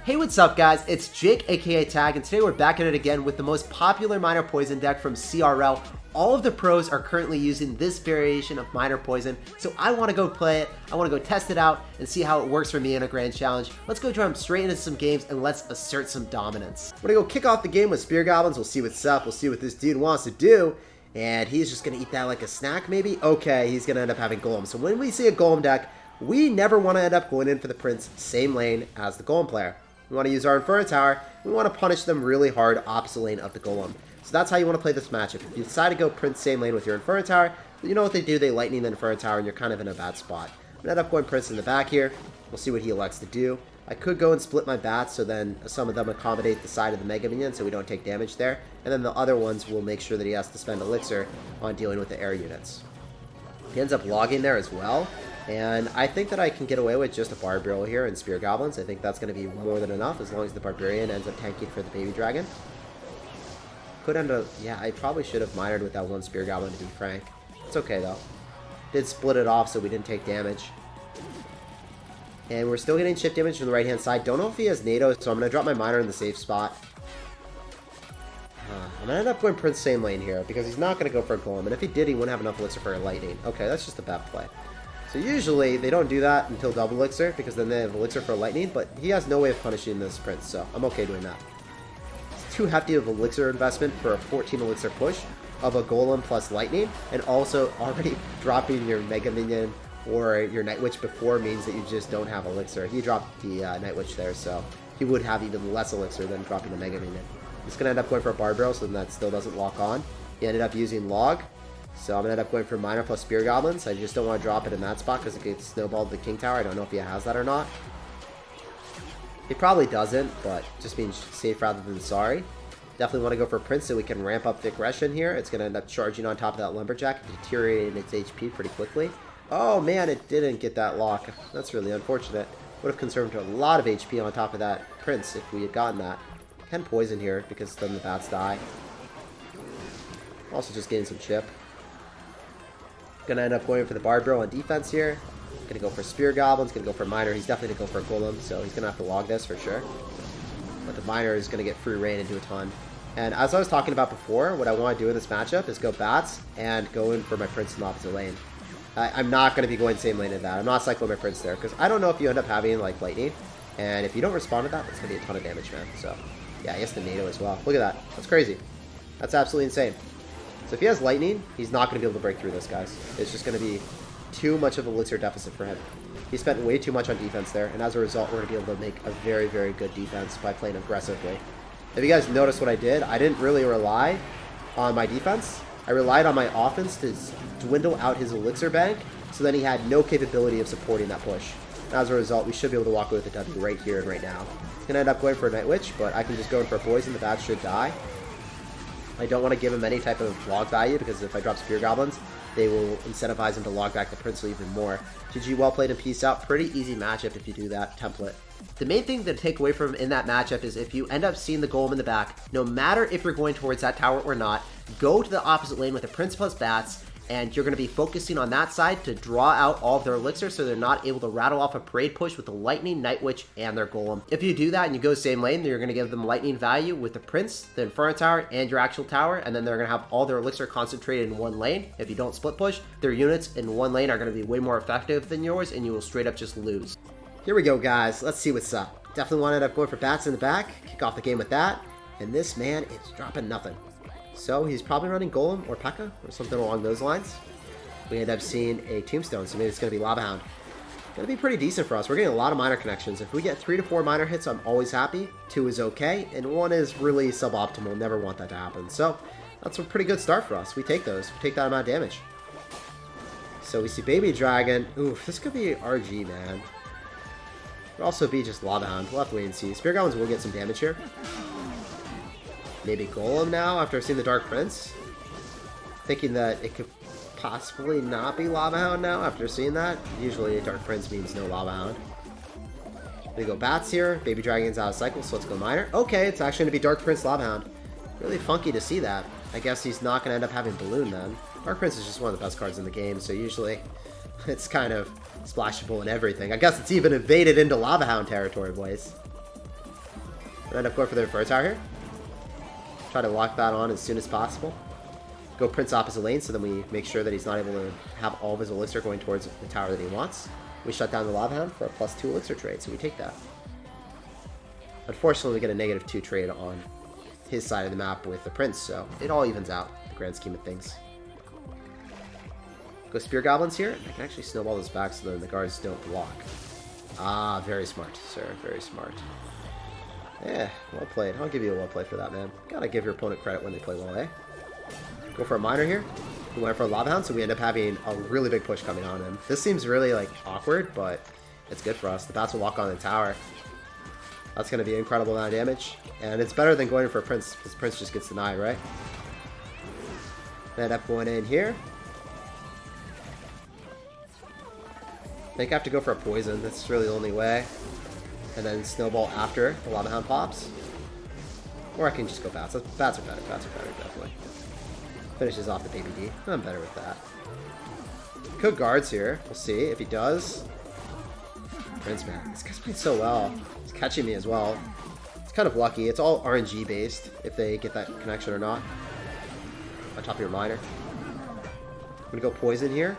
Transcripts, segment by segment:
Hey, what's up guys? It's Jake aka Tag, and today we're back at it again with the most popular Minor Poison deck from CRL. All of the pros are currently using this variation of Minor Poison, so I want to go play it, I want to go test it out and see how it works for me in a grand challenge. Let's go jump straight into some games and let's assert some dominance. We're gonna go kick off the game with Spear Goblins. We'll see what's up, we'll see what this dude wants to do, and he's just gonna eat that like a snack maybe? Okay, he's gonna end up having Golem. So when we see a Golem deck, we never want to end up going in for the Prince same lane as the Golem player. We want to use our Inferno Tower. We want to punish them really hard opposite lane of the Golem. So that's how you want to play this matchup. If you decide to go Prince same lane with your Inferno Tower, you know what they do. They lightning the Inferno Tower and you're kind of in a bad spot. I'm going to end up going Prince in the back here. We'll see what he elects to do. I could go and split my bats so then some of them accommodate the side of the Mega Minion so we don't take damage there. And then the other ones will make sure that he has to spend Elixir on dealing with the air units. He ends up logging there as well. And I think that I can get away with just a Barbarian here and Spear Goblins. I think that's going to be more than enough as long as the Barbarian ends up tanking for the Baby Dragon. Could end up... yeah, I probably should have minored with that one Spear Goblin to be frank. It's okay though. Did split it off so we didn't take damage. And we're still getting chip damage from the right hand side. Don't know if he has NATO, so I'm going to drop my Miner in the safe spot. I'm going to end up going Prince same lane here because he's not going to go for a Golem. And if he did, he wouldn't have enough Elixir for a Lightning. Okay, that's just a bad play. So usually they don't do that until double Elixir because then they have Elixir for Lightning, but he has no way of punishing this Prince, so I'm okay doing that. It's too hefty of Elixir investment for a 14 Elixir push of a Golem plus Lightning, and also already dropping your Mega Minion or your Night Witch before means that you just don't have Elixir. He dropped the Night Witch there, so he would have even less Elixir than dropping the Mega Minion. He's going to end up going for a Barbarian, so then that still doesn't lock on. He ended up using Log. So I'm going to end up going for Miner plus Spear Goblins. I just don't want to drop it in that spot because it gets snowballed to the King Tower. I don't know if he has that or not. He probably doesn't, but just being safe rather than sorry. Definitely want to go for Prince so we can ramp up the aggression here. It's going to end up charging on top of that Lumberjack, deteriorating its HP pretty quickly. Oh man, it didn't get that lock. That's really unfortunate. Would have conserved a lot of HP on top of that Prince if we had gotten that. Can poison here because then the bats die. Also just getting some chip. Gonna end up going for the Barbaro on defense here. Gonna go for Spear Goblins, gonna go for Miner. He's definitely gonna go for a Golem, so he's gonna have to log this for sure. But the Miner is gonna get free reign and do a ton. And as I was talking about before, what I want to do in this matchup is go bats and go in for my Prince in the opposite lane. I'm not gonna be going same lane in that. I'm not cycling my Prince there because I don't know if you end up having like Lightning, and if you don't respond to that, that's gonna be a ton of damage, man. So yeah, he has the NATO as well. Look at that. That's crazy. That's absolutely insane. So if he has Lightning, he's not going to be able to break through this, guys. It's just going to be too much of a Elixir deficit for him. He spent way too much on defense there, and as a result, we're going to be able to make a very, very good defense by playing aggressively. If you guys notice what I did, I didn't really rely on my defense. I relied on my offense to dwindle out his Elixir bank, so then he had no capability of supporting that push. And as a result, we should be able to walk away with a W right here and right now. He's going to end up going for a Night Witch, but I can just go in for a Poison. The bats should die. I don't want to give him any type of log value because if I drop Spear Goblins, they will incentivize him to log back the Prince even more. GG, well played and peace out. Pretty easy matchup if you do that template. The main thing to take away from in that matchup is if you end up seeing the Golem in the back, no matter if you're going towards that tower or not, go to the opposite lane with a Prince plus bats, and you're going to be focusing on that side to draw out all of their Elixir so they're not able to rattle off a Parade push with the Lightning, Night Witch, and their Golem. If you do that and you go same lane, then you're going to give them Lightning value with the Prince, the Inferno Tower, and your actual tower, and then they're going to have all their Elixir concentrated in one lane. If you don't split push, their units in one lane are going to be way more effective than yours, and you will straight up just lose. Here we go, guys. Let's see what's up. Definitely want to end up going for bats in the back, kick off the game with that, and this man is dropping nothing. So he's probably running Golem or P.E.K.K.A. or something along those lines. We end up seeing a Tombstone, so maybe it's going to be Lava Hound. Going to be pretty decent for us. We're getting a lot of Miner connections. If we get 3 to 4 Miner hits, I'm always happy. 2 is okay, and 1 is really suboptimal. Never want that to happen. So that's a pretty good start for us. We take those. We take that amount of damage. So we see Baby Dragon. Oof, this could be RG, man. Could also be just Lava Hound. We'll have to wait and see. Spear Goblins will get some damage here. Maybe Golem now after seeing the Dark Prince. Thinking that it could possibly not be Lava Hound now after seeing that. Usually Dark Prince means no Lava Hound. We go bats here. Baby Dragon's out of cycle, so let's go Miner. Okay, it's actually going to be Dark Prince Lava Hound. Really funky to see that. I guess he's not going to end up having Balloon then. Dark Prince is just one of the best cards in the game, so usually it's kind of splashable and everything. I guess it's even invaded into Lava Hound territory, boys. I end up going for the Fur Tower here. Try to lock that on as soon as possible. Go Prince opposite lane, so then we make sure that he's not able to have all of his elixir going towards the tower that he wants. We shut down the Lava Hound for a +2 elixir trade, so we take that. Unfortunately, we get a -2 trade on his side of the map with the Prince, so it all evens out in the grand scheme of things. Go Spear Goblins here. I can actually snowball this back so then the guards don't block. Ah, very smart, sir. Very smart. Yeah, well played. I'll give you a well play for that, man. Gotta give your opponent credit when they play well, eh? Go for a miner here. We went for a Lava Hound, so we end up having a really big push coming on him. This seems really, like, awkward, but it's good for us. The bats will walk on the tower. That's going to be an incredible amount of damage. And it's better than going for a Prince, because Prince just gets denied, right? End up going in here. I think I have to go for a poison. That's really the only way. And then snowball after the Lava Hound pops. Or I can just go bats. Bats are better. Bats are better, definitely. Finishes off the baby D. I'm better with that. Could guards here. We'll see if he does. Prince, man. This guy's playing so well. He's catching me as well. It's kind of lucky. It's all RNG based if they get that connection or not. On top of your miner. I'm going to go poison here.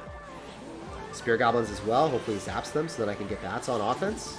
Spear Goblins as well. Hopefully he zaps them so that I can get bats on offense.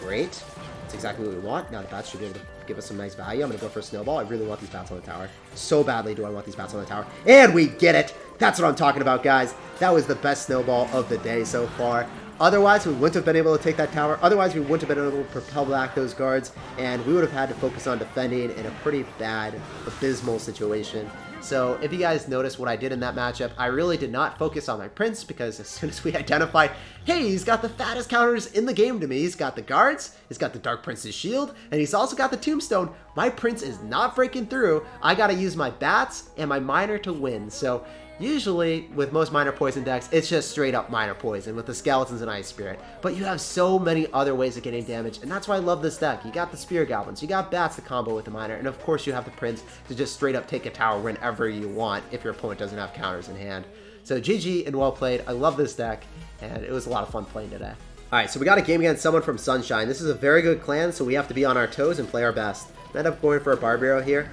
Great. That's exactly what we want. Now the bats should be able to give us some nice value. I'm going to go for a snowball. I really want these bats on the tower. So badly do I want these bats on the tower. And we get it! That's what I'm talking about, guys. That was the best snowball of the day so far. Otherwise, we wouldn't have been able to take that tower. Otherwise, we wouldn't have been able to propel back those guards. And we would have had to focus on defending in a pretty bad, abysmal situation. So if you guys noticed what I did in that matchup, I really did not focus on my Prince because as soon as we identified, hey, he's got the fattest counters in the game to me. He's got the guards, he's got the Dark Prince's shield, and he's also got the tombstone. My Prince is not breaking through. I gotta use my bats and my miner to win. So usually with most miner poison decks, it's just straight up miner poison with the skeletons and Ice Spirit. But you have so many other ways of getting damage, and that's why I love this deck. You got the Spear Goblins, you got bats to combo with the miner, and of course you have the Prince to just straight up take a tower whenever you want if your opponent doesn't have counters in hand. So GG and well played. I love this deck, and it was a lot of fun playing today. Alright, so we got a game against someone from Sunshine. This is a very good clan, so we have to be on our toes and play our best. I end up going for a Barbaro here.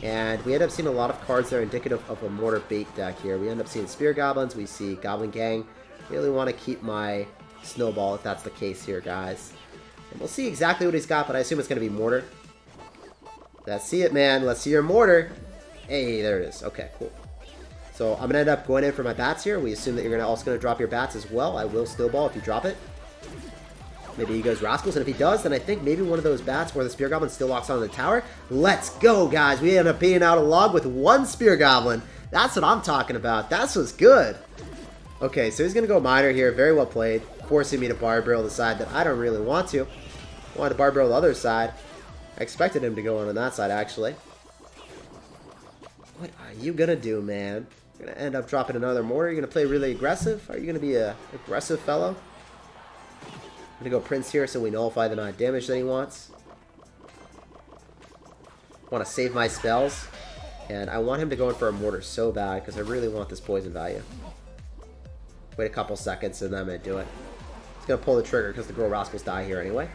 And we end up seeing a lot of cards that are indicative of a Mortar Bait deck here. We end up seeing Spear Goblins, we see Goblin Gang. Really want to keep my Snowball if that's the case here, guys. And we'll see exactly what he's got, but I assume it's going to be Mortar. Let's see it, man. Let's see your Mortar. Hey, there it is. Okay, cool. So I'm going to end up going in for my bats here. We assume that you're also going to drop your bats as well. I will Snowball if you drop it. Maybe he goes Rascals, and if he does, then I think maybe one of those bats where the Spear Goblin still locks onto the tower. Let's go, guys. We end up beating out a log with one Spear Goblin. That's what I'm talking about. That's what's good. Okay, so he's going to go Miner here. Very well played. Forcing me to Barbaro the side that I don't really want to. I wanted to Barbaro the other side. I expected him to go on that side, actually. What are you going to do, man? You're going to end up dropping another Mortar? You're going to play really aggressive? Are you going to be an aggressive fellow? I'm going to go Prince here so we nullify the amount of damage that he wants. Want to save my spells. And I want him to go in for a Mortar so bad because I really want this poison value. Wait a couple seconds and then I'm going to do it. He's going to pull the trigger because the Girl Rascals die here anyway.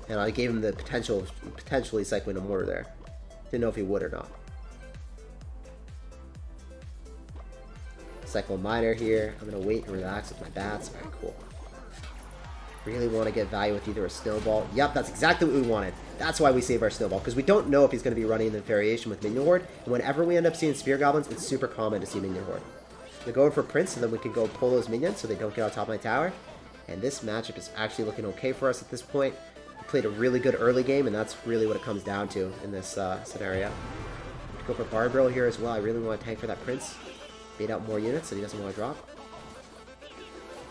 And I gave him the potential of potentially cycling a Mortar there. Didn't know if he would or not. Cycle Miner here. I'm going to wait and relax with my bats. Alright, cool. Really want to get value with either a Snowball. Yep, that's exactly what we wanted. That's why we save our Snowball, because we don't know if he's going to be running the variation with Minion Horde. And whenever we end up seeing Spear Goblins, it's super common to see Minion Horde. We're going for Prince, and then we can go pull those minions so they don't get on top of my tower. And this matchup is actually looking okay for us at this point. We played a really good early game, and that's really what it comes down to in this scenario. Go for Barbaro here as well. I really want to tank for that Prince. Bait out more units that he doesn't want to drop.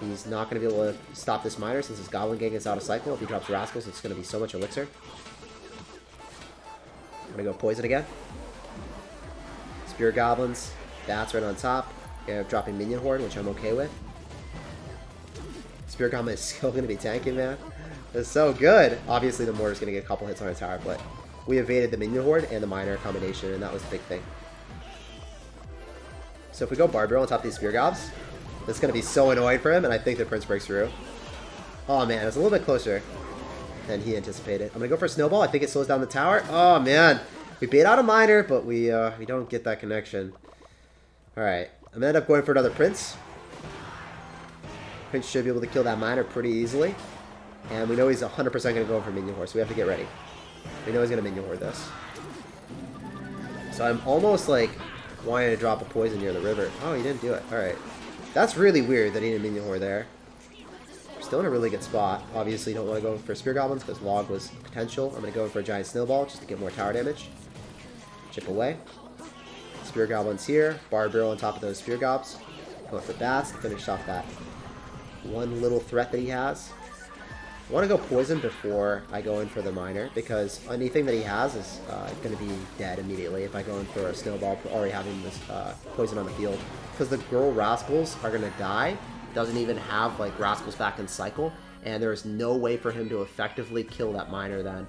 He's not going to be able to stop this Miner since his Goblin Gang is out of cycle. If he drops Rascals, it's going to be so much Elixir. I'm going to go Poison again. Spear Goblins. Bats right on top. Dropping Minion Horde, which I'm okay with. Spear Goblin is still going to be tanking, man. It's so good. Obviously, the Mortar's going to get a couple hits on our tower, but we evaded the Minion Horde and the Miner combination, and that was the big thing. So if we go Barbaro on top of these Spear Gobs, it's going to be so annoying for him, and I think the Prince breaks through. Oh man, it's a little bit closer. than he anticipated. I'm going to go for a snowball. I think it slows down the tower. Oh, man. We bait out a miner, but we don't get that connection. All right. I'm going to end up going for another prince. Prince should be able to kill that miner pretty easily. And we know he's 100% going to go for minion horde, so we have to get ready. We know he's going to minion horde this. So I'm almost like wanting to drop a poison near the river. Oh, he didn't do it. All right. That's really weird that he didn't minion horde there. We're still in a really good spot. Obviously, don't want to go for Spear Goblins because log was potential. I'm going to go in for a giant snowball just to get more tower damage. Chip away. Spear Goblins here. Bard Barrel on top of those Spear Gobs. Going for bats to finish off that one little threat that he has. I want to go poison before I go in for the miner because anything that he has is going to be dead immediately if I go in for a snowball already having this poison on the field. Because the girl rascals are going to die. Doesn't even have like rascals back in cycle, and there is no way for him to effectively kill that miner then.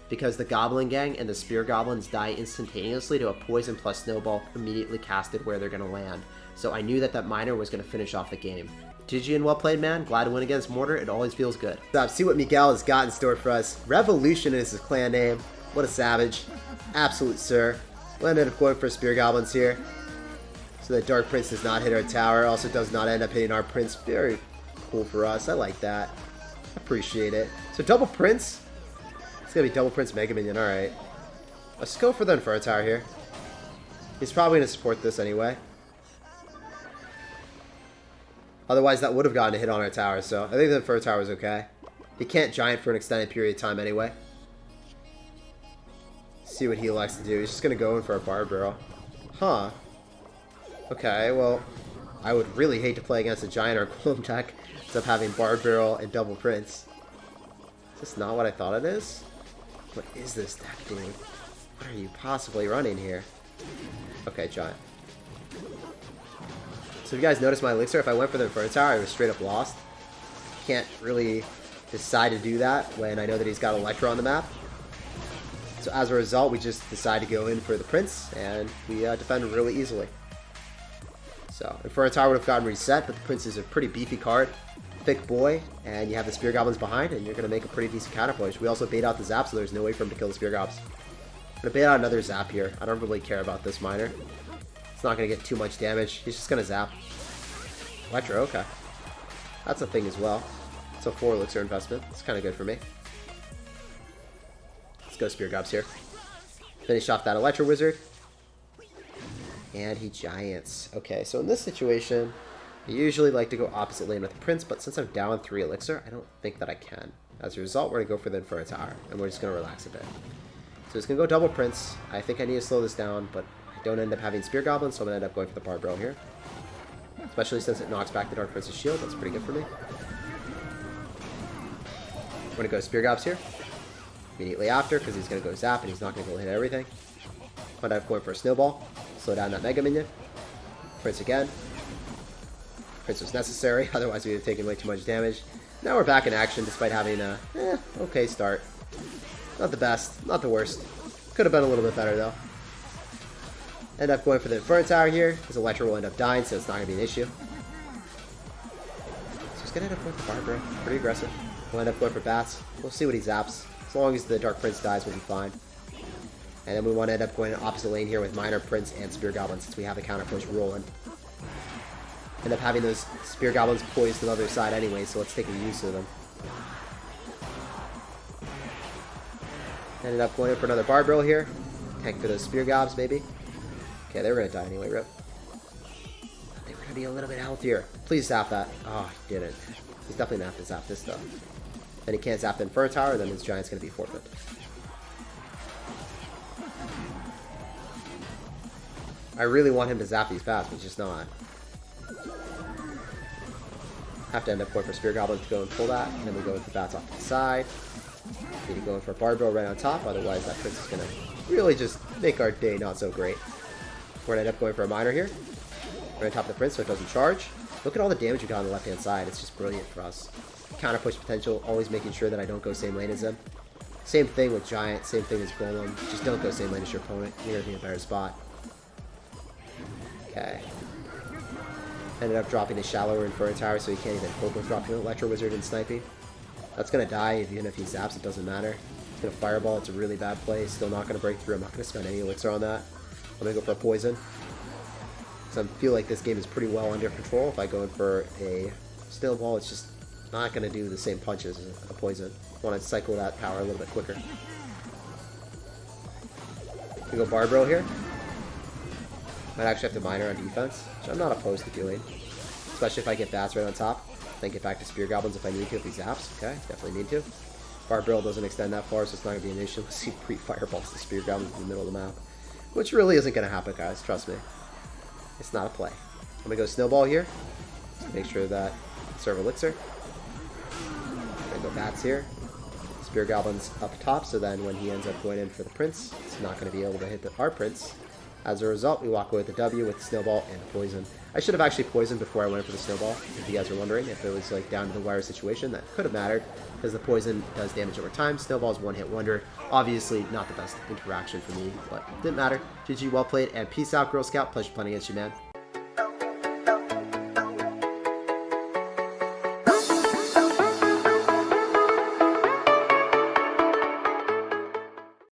Because the Goblin Gang and the Spear Goblins die instantaneously to a poison plus snowball immediately casted where they're going to land. So I knew that that miner was going to finish off the game. GG and well played, man. Glad to win against Mortar. It always feels good. So see what Miguel has got in store for us. Revolution is his clan name. What a savage. Absolute sir. We'll end up going for Spear Goblins here. So the Dark Prince does not hit our tower. Also does not end up hitting our Prince. Very cool for us. I like that. Appreciate it. So double Prince. It's going to be double Prince Mega Minion. Alright. Let's go for the Inferno Tower here. He's probably going to support this anyway. Otherwise, that would have gotten a hit on our tower, so I think the Inferno Tower is okay. He can't giant for an extended period of time anyway. See what he likes to do. He's just going to go in for a Bard Barrel. Huh. Okay, well, I would really hate to play against a giant or golem deck instead of having Bard Barrel and double Prince. Is this not what I thought it is? What is this deck doing? What are you possibly running here? Okay, giant. So if you guys notice my elixir, if I went for the Inferno Tower, I was straight up lost. Can't really decide to do that when I know that he's got Electro on the map. So as a result, we just decide to go in for the Prince, and we defend really easily. So Inferno Tower would have gotten reset, but the Prince is a pretty beefy card. Thick boy, and you have the Spear Goblins behind, and you're going to make a pretty decent counterpunch. We also bait out the Zap, so there's no way for him to kill the Spear Gobs. I'm going to bait out another Zap here. I don't really care about this miner. It's not going to get too much damage. He's just going to zap. Electro, okay. That's a thing as well. It's a 4 elixir investment. It's kind of good for me. Let's go Spear Gobs here. Finish off that Electro Wizard. And he giants. Okay, so in this situation, I usually like to go opposite lane with the Prince, but since I'm down 3 elixir, I don't think that I can. As a result, we're going to go for the Inferno Tower, and we're just going to relax a bit. So it's going to go double Prince. I think I need to slow this down, but don't end up having Spear Goblins, so I'm going to end up going for the Bard Barrel here. Especially since it knocks back the Dark Prince's shield. That's pretty good for me. I'm going to go Spear Gobs here. Immediately after, because he's going to go Zap, and he's not going to go hit everything. I'm going to end up going for a Snowball. Slow down that Mega Minion. Prince again. Prince was necessary, otherwise we would have taken way too much damage. Now we're back in action, despite having a okay start. Not the best, not the worst. Could have been a little bit better, though. End up going for the Inferno Tower here, because Electro will end up dying, so it's not going to be an issue. So he's going to end up going for Bard Barrel. Pretty aggressive. We'll end up going for Bats. We'll see what he zaps. As long as the Dark Prince dies, we'll be fine. And then we want to end up going opposite lane here with Miner, Prince, and Spear Goblins, since we have the counter push rolling. End up having those Spear Goblins poised to the other side anyway, so let's take a use of them. Ended up going in for another Bard Barrel here. Tank for those Spear Gobs, maybe. Okay, they were going to die anyway, rip. They were going to be a little bit healthier. Please zap that. Oh, he didn't. He's definitely going to have to zap this, though. Then he can't zap the Inferno Tower, then his Giant's going to be forfeit. I really want him to zap these bats, but he's just not. Have to end up going for Spear Goblin to go and pull that, and then we go with the bats off to the side. Need to go in for Bard Barrel right on top, otherwise that Prince is going to really just make our day not so great. We're going to end up going for a Miner here. Right on top of the Prince so it doesn't charge. Look at all the damage we got on the left-hand side. It's just brilliant for us. Counter push potential, always making sure that I don't go same lane as him. Same thing with Giant, same thing as Golem. Just don't go same lane as your opponent. You're going to be in a better spot. Okay. Ended up dropping a shallower Inferno Tower so he can't even hope with dropping an Electro Wizard and sniping. That's going to die even if he zaps, it doesn't matter. He's going to fireball, it's a really bad play. Still not going to break through. I'm not going to spend any elixir on that. I'm going to go for a poison. So I feel like this game is pretty well under control. If I go in for a snowball, it's just not going to do the same punches as a poison. I want to cycle that power a little bit quicker. We go Barbro here. Might actually have to miner on defense, which I'm not opposed to doing. Especially if I get bats right on top. Then get back to Spear Goblins if I need to, if he zaps. Okay, definitely need to. Barbro doesn't extend that far, so it's not going to be an issue. Let's see pre-fireballs the Spear Goblins in the middle of the map. Which really isn't going to happen, guys. Trust me. It's not a play. I'm going to go Snowball here. Just make sure that I conserve Elixir. I'm going to go Bats here. Spear Goblins up top, so then when he ends up going in for the Prince, it's not going to be able to hit our Prince. As a result, we walk away with the W with the Snowball and the Poison. I should have actually poisoned before I went for the Snowball, if you guys are wondering. If it was like down to the wire situation, that could have mattered, because the Poison does damage over time. Snowball is one-hit wonder. Obviously, not the best interaction for me, but didn't matter. GG, well played, and peace out, Girl Scout. Pleasure playing against you, man.